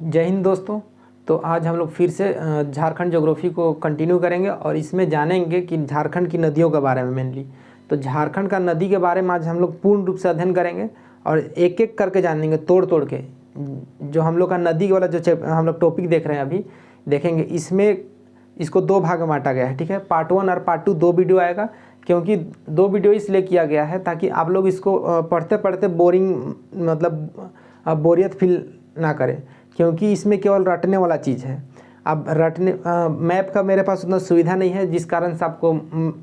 जय हिंद दोस्तों। तो आज हम लोग फिर से झारखंड ज्योग्राफी को कंटिन्यू करेंगे और इसमें जानेंगे कि झारखंड की नदियों के बारे में मेनली। तो झारखंड का नदी के बारे में आज हम लोग पूर्ण रूप से अध्ययन करेंगे और एक एक करके जानेंगे, तोड़ तोड़ के। जो हम लोग का नदी वाला जो हम लोग टॉपिक देख रहे हैं अभी देखेंगे, इसमें इसको दो भाग में बांटा गया है, ठीक है। पार्ट 1 और पार्ट 2 दो वीडियो आएगा, क्योंकि दो वीडियो इसलिए किया गया है ताकि आप लोग इसको पढ़ते पढ़ते बोरिंग मतलब बोरियत फील ना करें, क्योंकि इसमें केवल रटने वाला चीज़ है। अब रटने मैप का मेरे पास उतना सुविधा नहीं है जिस कारण से आपको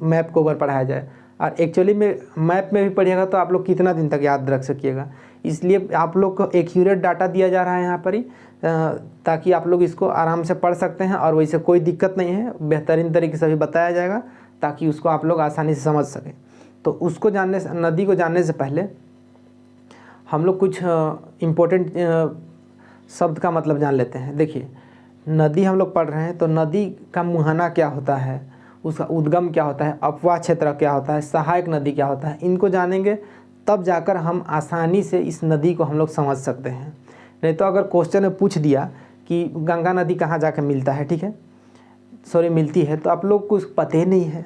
मैप को ऊपर पढ़ाया जाए, और एक्चुअली में मैप में भी पढ़िएगा तो आप लोग कितना दिन तक याद रख सकिएगा। इसलिए आप लोग को एक्यूरेट डाटा दिया जा रहा है यहाँ पर ही, ताकि आप लोग इसको आराम से पढ़ सकते हैं और वैसे कोई दिक्कत नहीं है, बेहतरीन तरीके से भी बताया जाएगा ताकि उसको आप लोग आसानी से समझ सकें। तो उसको जानने से, नदी को जानने से पहले हम लोग कुछ इम्पोर्टेंट शब्द का मतलब जान लेते हैं। देखिए, नदी हम लोग पढ़ रहे हैं तो नदी का मुहाना क्या होता है, उसका उद्गम क्या होता है, अपवाह क्षेत्र क्या होता है, सहायक नदी क्या होता है, इनको जानेंगे तब जाकर हम आसानी से इस नदी को हम लोग समझ सकते हैं। नहीं तो अगर क्वेश्चन में पूछ दिया कि गंगा नदी कहाँ जाकर मिलता है, ठीक है, सॉरी मिलती है, तो आप लोग को पता ही नहीं है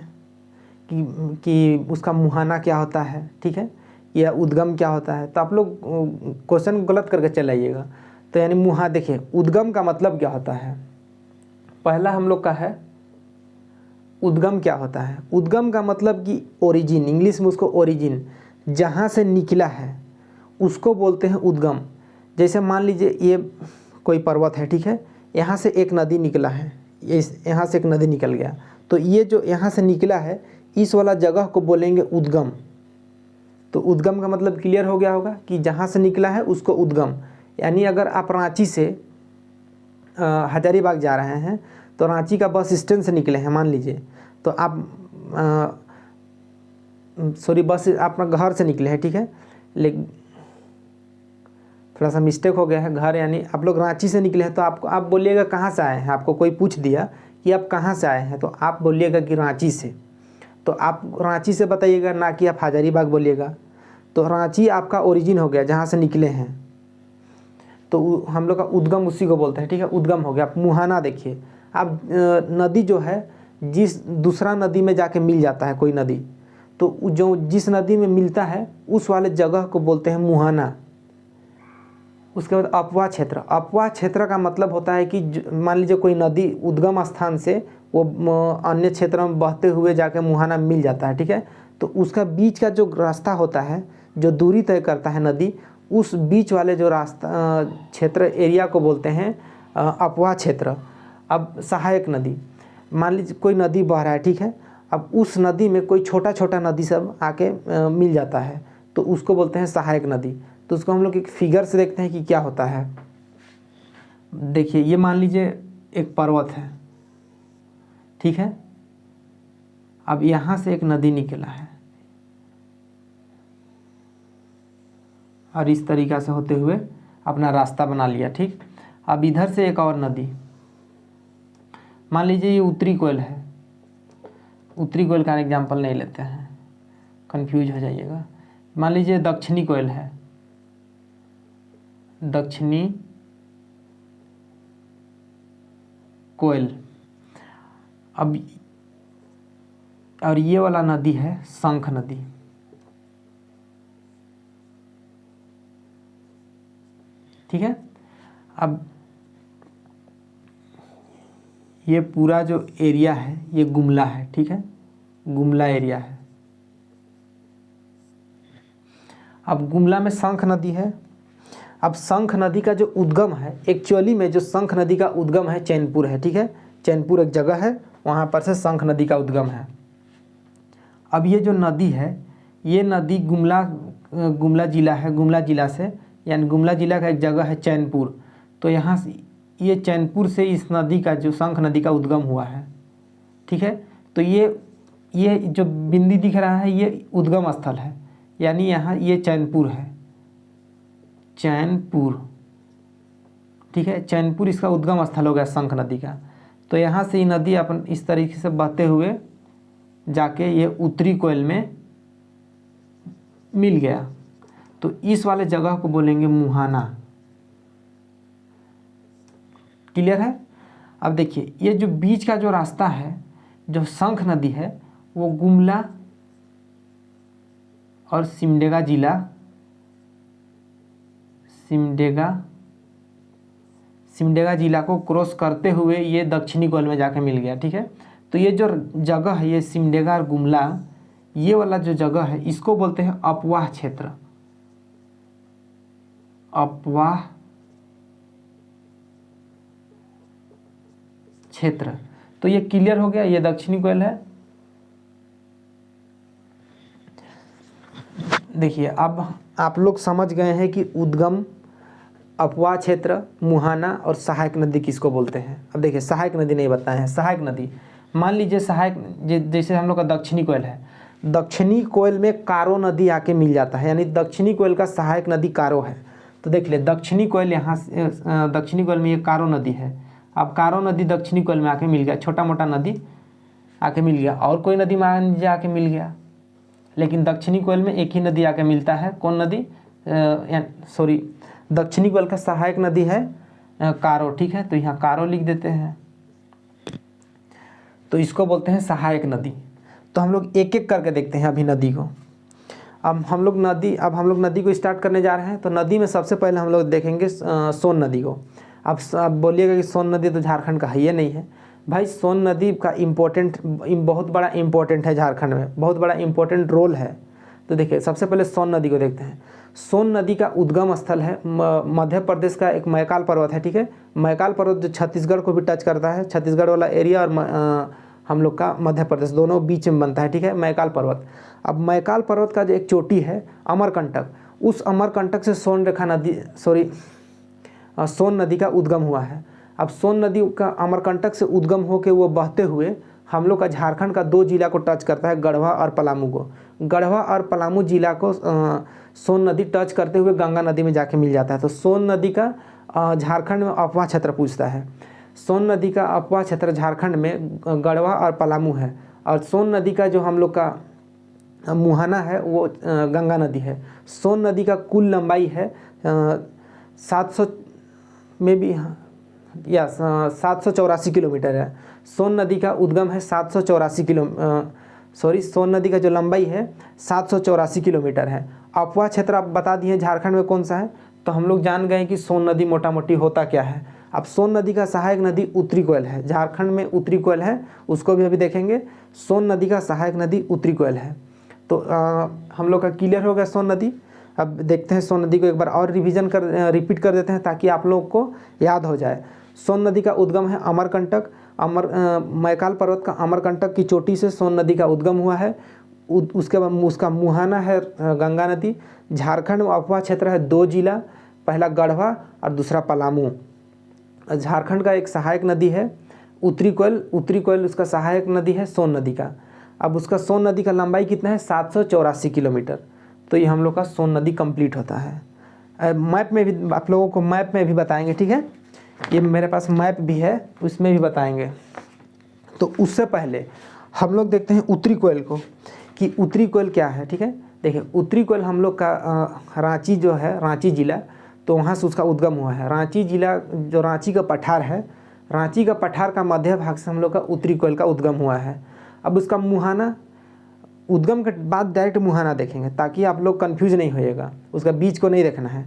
कि उसका मुहाना क्या होता है, ठीक है, या उद्गम क्या होता है, तो आप लोग क्वेश्चन गलत करके चले आइएगा। तो यानी मुहा, देखिए उद्गम का मतलब क्या होता है। पहला हम लोग का है उद्गम क्या होता है। उद्गम का मतलब कि ओरिजिन, इंग्लिश में उसको ओरिजिन, जहाँ से निकला है उसको बोलते हैं उद्गम। जैसे मान लीजिए ये कोई पर्वत है, ठीक है, यहाँ से एक नदी निकला है, यहाँ से एक नदी निकल गया, तो ये जो यहाँ से निकला है इस वाला जगह को बोलेंगे उद्गम। तो उद्गम का मतलब क्लियर हो गया होगा कि जहाँ से निकला है उसको उद्गम। यानी अगर आप रांची से हजारीबाग जा रहे हैं तो रांची का बस स्टैंड से निकले हैं मान लीजिए, तो आप सॉरी बस अपना घर से निकले हैं, ठीक है, लेकिन थोड़ा सा मिस्टेक हो गया है, घर यानी आप लोग रांची से निकले हैं, तो आप बोलिएगा कहाँ से आए हैं। आपको कोई पूछ दिया कि आप कहाँ से आए हैं तो आप बोलिएगा कि रांची से, तो आप रांची से बताइएगा, ना कि आप हजारीबाग बोलिएगा। तो रांची आपका ओरिजिन हो गया, जहाँ से निकले हैं, तो हम लोग का उद्गम उसी को बोलते हैं, ठीक है, उद्गम हो गया। आप मुहाना देखिए, अब नदी जो है जिस दूसरा नदी में जाके मिल जाता है कोई नदी, तो जो जिस नदी में मिलता है उस वाले जगह को बोलते हैं मुहाना। उसके बाद अपवाह क्षेत्र। अपवाह क्षेत्र का मतलब होता है कि मान लीजिए कोई नदी उद्गम स्थान से वो अन्य क्षेत्र में बहते हुए जाके मुहाना मिल जाता है, ठीक है, तो उसका बीच का जो रास्ता होता है, जो दूरी तय करता है नदी, उस बीच वाले जो रास्ता क्षेत्र एरिया को बोलते हैं अपवाह क्षेत्र। अब सहायक नदी, मान लीजिए कोई नदी बह रहा है, ठीक है, अब उस नदी में कोई छोटा छोटा नदी सब आके मिल जाता है, तो उसको बोलते हैं सहायक नदी। तो उसको हम लोग एक फिगर से देखते हैं कि क्या होता है। देखिए, ये मान लीजिए एक पर्वत है, ठीक है, अब यहाँ से एक नदी निकला है और इस तरीक़ा से होते हुए अपना रास्ता बना लिया, ठीक। अब इधर से एक और नदी, मान लीजिए ये उत्तरी कोयल है, उत्तरी कोयल का एग्जाम्पल नहीं लेते हैं, कंफ्यूज हो जाइएगा। मान लीजिए दक्षिणी कोयल है, दक्षिणी कोयल। अब और ये वाला नदी है शंख नदी, ठीक है। अब ये पूरा जो एरिया है ये गुमला है, ठीक है, गुमला एरिया है। अब गुमला में शंख नदी है। अब शंख नदी का जो उद्गम है, एक्चुअली में जो शंख नदी का उद्गम है चैनपुर है, ठीक है, चैनपुर एक जगह है, वहाँ पर से शंख नदी का उद्गम है। अब ये जो नदी है, ये नदी गुमला ज़िला है, गुमला ज़िला से, यानी गुमला ज़िला का एक जगह है चैनपुर, तो यहाँ से ये चैनपुर से इस नदी का जो शंख नदी का उद्गम हुआ है, ठीक है। तो ये जो बिंदी दिख रहा है ये उद्गम स्थल है, यानी यहाँ ये चैनपुर है, चैनपुर, ठीक है, चैनपुर इसका उद्गम स्थल हो गया शंख नदी का। तो यहाँ से ये नदी अपन इस तरीके से बहते हुए जाके ये उत्तरी कोयल में मिल गया, तो इस वाले जगह को बोलेंगे मुहाना। क्लियर है। अब देखिए ये जो बीच का जो रास्ता है, जो शंख नदी है, वो गुमला और सिमडेगा जिला, सिमडेगा जिला को क्रॉस करते हुए ये दक्षिणी कोयल में जाके मिल गया। ठीक है, तो ये जो जगह है, ये सिमडेगा और गुमला, ये वाला जो जगह है इसको बोलते हैं अपवाह क्षेत्र, अपवाह क्षेत्र। तो ये क्लियर हो गया, ये दक्षिणी कोयल है। देखिए अब आप लोग समझ गए हैं कि उद्गम, अपवाह क्षेत्र, मुहाना और सहायक नदी किसको बोलते हैं। अब देखिए सहायक नदी नहीं बताए हैं। सहायक नदी, मान लीजिए सहायक, जैसे हम लोग का दक्षिणी कोयल है, दक्षिणी कोयल में कारो नदी आके मिल जाता है, यानी दक्षिणी कोयल का सहायक नदी कारो है। तो देख ले दक्षिणी कोयल, यहाँ दक्षिणी कोयल में ये कारो नदी है। अब कारो नदी दक्षिणी कोयल में आके मिल गया, छोटा मोटा नदी आके मिल गया। और कोई नदी मान लीजिए आके मिल गया, लेकिन दक्षिणी कोयल में एक ही नदी आके मिलता है। कौन नदी, सॉरी, दक्षिणी कोयल का सहायक नदी है कारो। ठीक है, तो यहाँ कारो लिख देते हैं, तो इसको बोलते हैं सहायक नदी। तो हम लोग एक एक करके देखते हैं अभी नदी को। अब हम लोग नदी को स्टार्ट करने जा रहे हैं। तो नदी में सबसे पहले हम लोग देखेंगे सोन नदी को। अब बोलिएगा कि सोन नदी तो झारखंड का है, ये नहीं है भाई। सोन नदी का बहुत बड़ा इम्पोर्टेंट है झारखंड में, बहुत बड़ा इम्पोर्टेंट रोल है। तो देखिए सबसे पहले सोन नदी को देखते हैं। सोन नदी का उद्गम स्थल है मध्य प्रदेश का एक मैकाल पर्वत है। ठीक है, मैकाल पर्वत जो छत्तीसगढ़ को भी टच करता है, छत्तीसगढ़ वाला एरिया और हम लोग का मध्य प्रदेश दोनों बीच में बनता है। ठीक है, मैकाल पर्वत। अब मैकाल पर्वत का जो एक चोटी है अमरकंटक, उस अमरकंटक से सोन नदी का उद्गम हुआ है। अब सोन नदी का अमरकंटक से उद्गम होकर वो बहते हुए हम लोग का झारखंड का 2 जिला को टच करता है, गढ़वा और पलामू को। गढ़वा और पलामू जिला को सोन नदी टच करते हुए गंगा नदी में जाके मिल जाता है। तो सोन नदी का झारखंड में अपवाह क्षेत्र पूछता है। सोन नदी का अपवाह क्षेत्र झारखंड में गढ़वा और पलामू है। और सोन नदी का जो हम लोग का मुहाना है वो गंगा नदी है। सोन नदी का कुल लंबाई है 784 किलोमीटर है। सोन नदी का उद्गम है 784 सोन नदी का जो लंबाई है 784 किलोमीटर है। अपवाह क्षेत्र आप बता दिए झारखंड में कौन सा है, तो हम लोग जान गए कि सोन नदी मोटा मोटी होता क्या है। अब सोन नदी का सहायक नदी उत्तरी कोयल है, झारखंड में उत्तरी कोयल है, उसको भी अभी देखेंगे। सोन नदी का सहायक नदी उत्तरी कोयल है। तो हम लोग का क्लियर हो गया सोन नदी। अब देखते हैं सोन नदी को एक बार और रिपीट कर देते हैं ताकि आप लोग को याद हो जाए। सोन नदी का उद्गम है अमरकंटक, मैकाल पर्वत का अमरकंटक की चोटी से सोन नदी का उद्गम हुआ है। उसके बाद उसका मुहाना है गंगा नदी। झारखंड में अपवाह क्षेत्र है 2 जिला, पहला गढ़वा और दूसरा पलामू। झारखंड का एक सहायक नदी है उत्तरी कोयल उसका सहायक नदी है सोन नदी का। अब उसका सोन नदी का लंबाई कितना है 784 किलोमीटर। तो ये हम लोग का सोन नदी कंप्लीट होता है। मैप में भी आप लोगों को मैप में भी बताएंगे। ठीक है, ये मेरे पास मैप भी है, उसमें भी बताएंगे। तो उससे पहले हम लोग देखते हैं उत्तरी कोयल को कि उत्तरी कोयल क्या है। ठीक है, देखिए उत्तरी कोयल हम लोग का रांची जो है, रांची जिला, तो वहाँ से उसका उद्गम हुआ है। रांची जिला जो रांची का पठार है, रांची का पठार का मध्य भाग से हम लोग का उत्तरी कोयल का उद्गम हुआ है। अब उसका मुहाना, उद्गम के बाद डायरेक्ट मुहाना देखेंगे ताकि आप लोग कंफ्यूज नहीं होइएगा, उसका बीच को नहीं देखना है।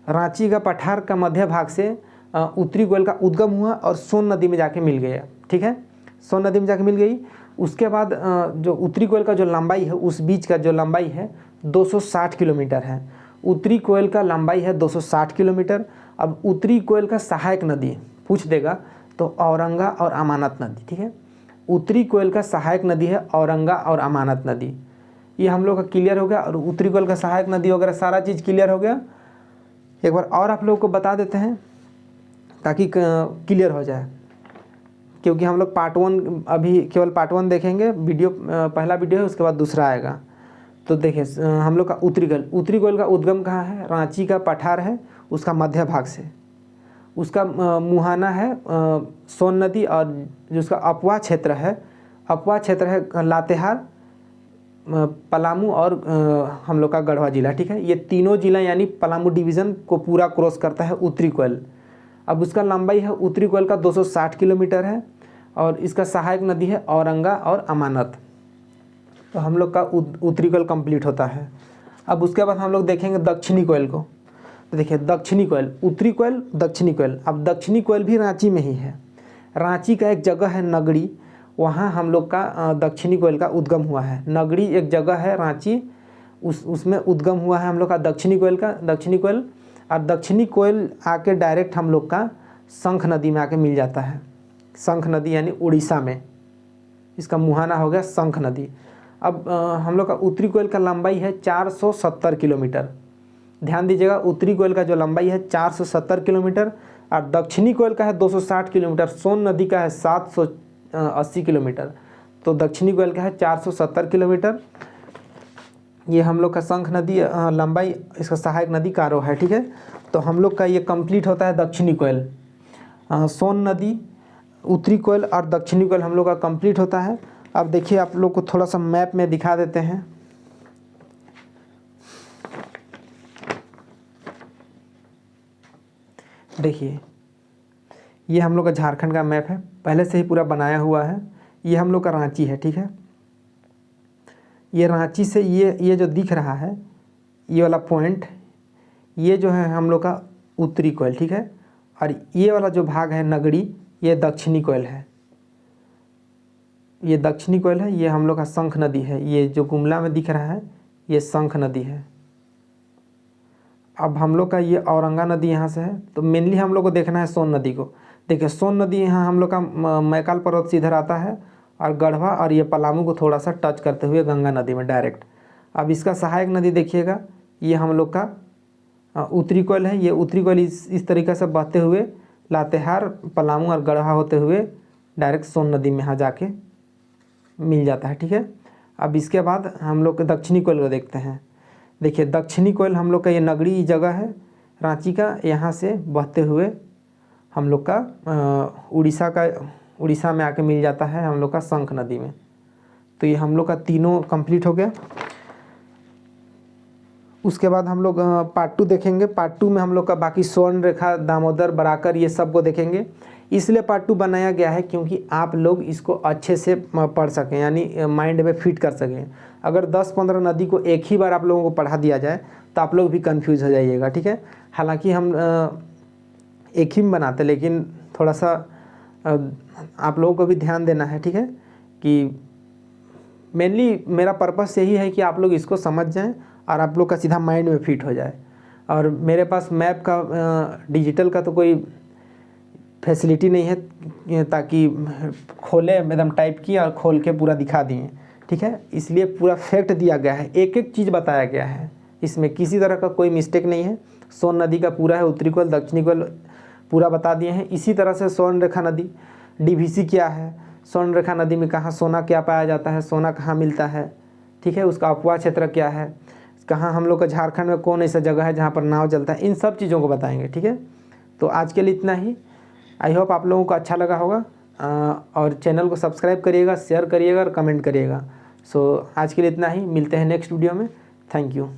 रांची का पठार का मध्य भाग से उत्तरी कोयल का उद्गम हुआ और सोन नदी में जाके मिल गया। ठीक है, सोन नदी में जाके मिल गई। उसके बाद जो उत्तरी कोयल का जो लंबाई है, उस बीच का जो लंबाई है 260 किलोमीटर है। उत्तरी कोयल का लंबाई है 260 किलोमीटर। अब उत्तरी कोयल का सहायक नदी पूछ देगा तो औरंगा और अमानत नदी। ठीक है, उत्तरी कोयल का सहायक नदी है औरंगा और अमानत नदी। ये हम लोग का क्लियर हो गया। और उत्तरी कोयल का सहायक नदी वगैरह सारा चीज़ क्लियर हो गया। एक बार और आप लोगों को बता देते हैं ताकि क्लियर हो जाए, क्योंकि हम लोग पार्ट 1 अभी केवल पार्ट 1 देखेंगे। वीडियो पहला वीडियो है, उसके बाद दूसरा आएगा। तो देखिए हम लोग का उत्तरी कोयल का उद्गम कहाँ है, रांची का पठार है उसका मध्य भाग से। उसका मुहाना है सोन नदी। और जो उसका अपवाह क्षेत्र है लातेहार, पलामू और हम लोग का गढ़वा जिला। ठीक है, ये तीनों जिला यानी पलामू डिवीज़न को पूरा क्रॉस करता है उत्तरी कोयल। अब उसका लंबाई है उत्तरी कोयल का 260 किलोमीटर है और इसका सहायक नदी है औरंगा और अमानत। तो हम लोग का उत्तरी कोयल कंप्लीट होता है। अब उसके बाद हम लोग देखेंगे दक्षिणी कोयल को। तो देखिए दक्षिणी कोयल, उत्तरी कोयल, दक्षिणी कोयल। अब दक्षिणी कोयल भी रांची में ही है। रांची का एक जगह है नगड़ी, वहाँ हम लोग का दक्षिणी कोयल का उद्गम हुआ है। नगड़ी एक जगह है रांची, उसमें उद्गम हुआ है हम लोग का दक्षिणी कोयल का। दक्षिणी कोयल और दक्षिणी कोयल आके डायरेक्ट हम लोग का शंख नदी में आके मिल जाता है। शंख नदी यानी उड़ीसा में, इसका मुहाना हो गया शंख नदी। अब हम लोग का उत्तरी कोयल का लंबाई है 470 किलोमीटर। ध्यान दीजिएगा, उत्तरी कोयल का जो लंबाई है 470 किलोमीटर और दक्षिणी कोयल का है 260 किलोमीटर। सोन नदी का है 780 किलोमीटर। तो दक्षिणी कोयल का है 470 किलोमीटर। ये हम लोग का शंख नदी लंबाई, इसका सहायक नदी कारो है। ठीक है, तो हम लोग का ये कंप्लीट होता है दक्षिणी कोयल। सोन नदी, उत्तरी कोयल और दक्षिणी कोयल हम लोग का कंप्लीट होता है। अब देखिए आप लोग को थोड़ा सा मैप में दिखा देते हैं। देखिए ये हम लोग का झारखंड का मैप है, पहले से ही पूरा बनाया हुआ है। ये हम लोग का रांची है। ठीक है, ये रांची से ये जो दिख रहा है ये वाला पॉइंट, ये जो है हम लोग का उत्तरी कोयल। ठीक है, और ये वाला जो भाग है नगड़ी, ये दक्षिणी कोयल है। ये दक्षिणी कोयल है, ये हम लोग का शंख नदी है। ये जो गुमला में दिख रहा है ये शंख नदी है। अब हम लोग का ये औरंगा नदी यहाँ से है। तो मेनली हम लोग को देखना है सोन नदी को। देखिए सोन नदी यहाँ हम लोग का मैकाल पर्वत से इधर आता है और गढ़वा और ये पलामू को थोड़ा सा टच करते हुए गंगा नदी में डायरेक्ट। अब इसका सहायक नदी देखिएगा, ये हम लोग का उत्तरी कोयल है। ये उत्तरी कोयल इस तरीके से बहते हुए लातेहार, पलामू और गढ़वा होते हुए डायरेक्ट सोन नदी में यहाँ जाके मिल जाता है। ठीक है, अब इसके बाद हम लोग दक्षिणी कोयल को देखते हैं। देखिए दक्षिणी कोयल हम लोग का ये नगड़ी जगह है रांची का, यहाँ से बहते हुए हम लोग का उड़ीसा में आके मिल जाता है हम लोग का शंख नदी में। तो ये हम लोग का तीनों कंप्लीट हो गया। उसके बाद हम लोग पार्ट 2 देखेंगे। पार्ट 2 में हम लोग का बाकी स्वर्ण रेखा, दामोदर, बराकर ये सब को देखेंगे। इसलिए पार्ट 2 बनाया गया है क्योंकि आप लोग इसको अच्छे से पढ़ सकें, यानी माइंड में फिट कर सकें। अगर 10-15 नदी को एक ही बार आप लोगों को पढ़ा दिया जाए तो आप लोग भी कंफ्यूज हो जाइएगा। ठीक है, हालांकि हम एक ही में बनाते, लेकिन थोड़ा सा आप लोगों को भी ध्यान देना है। ठीक है, कि मेनली मेरा पर्पस यही है कि आप लोग इसको समझ जाएं और आप लोग का सीधा माइंड में फिट हो जाए। और मेरे पास मैप का डिजिटल का तो कोई फैसिलिटी नहीं है ताकि खोले एकदम टाइप किया और खोल के पूरा दिखा दिए। ठीक है, इसलिए पूरा फैक्ट दिया गया है, एक एक चीज़ बताया गया है, इसमें किसी तरह का कोई मिस्टेक नहीं है। सोन नदी का पूरा है, उत्तरी कोयल, दक्षिणी कोयल पूरा बता दिए हैं। इसी तरह से स्वर्ण रेखा नदी, डीवीसी क्या है, स्वर्ण रेखा नदी में कहाँ सोना क्या पाया जाता है, सोना कहाँ मिलता है। ठीक है, उसका अपवाह क्षेत्र क्या है, कहाँ हम लोग का झारखंड में कौन ऐसा जगह है जहाँ पर नाव चलता है, इन सब चीज़ों को बताएंगे। ठीक है, तो आज के लिए इतना ही। आई होप आप लोगों को अच्छा लगा होगा और चैनल को सब्सक्राइब करिएगा, शेयर करिएगा और कमेंट करिएगा। सो आज के लिए इतना ही, मिलते हैं नेक्स्ट वीडियो में। Thank you.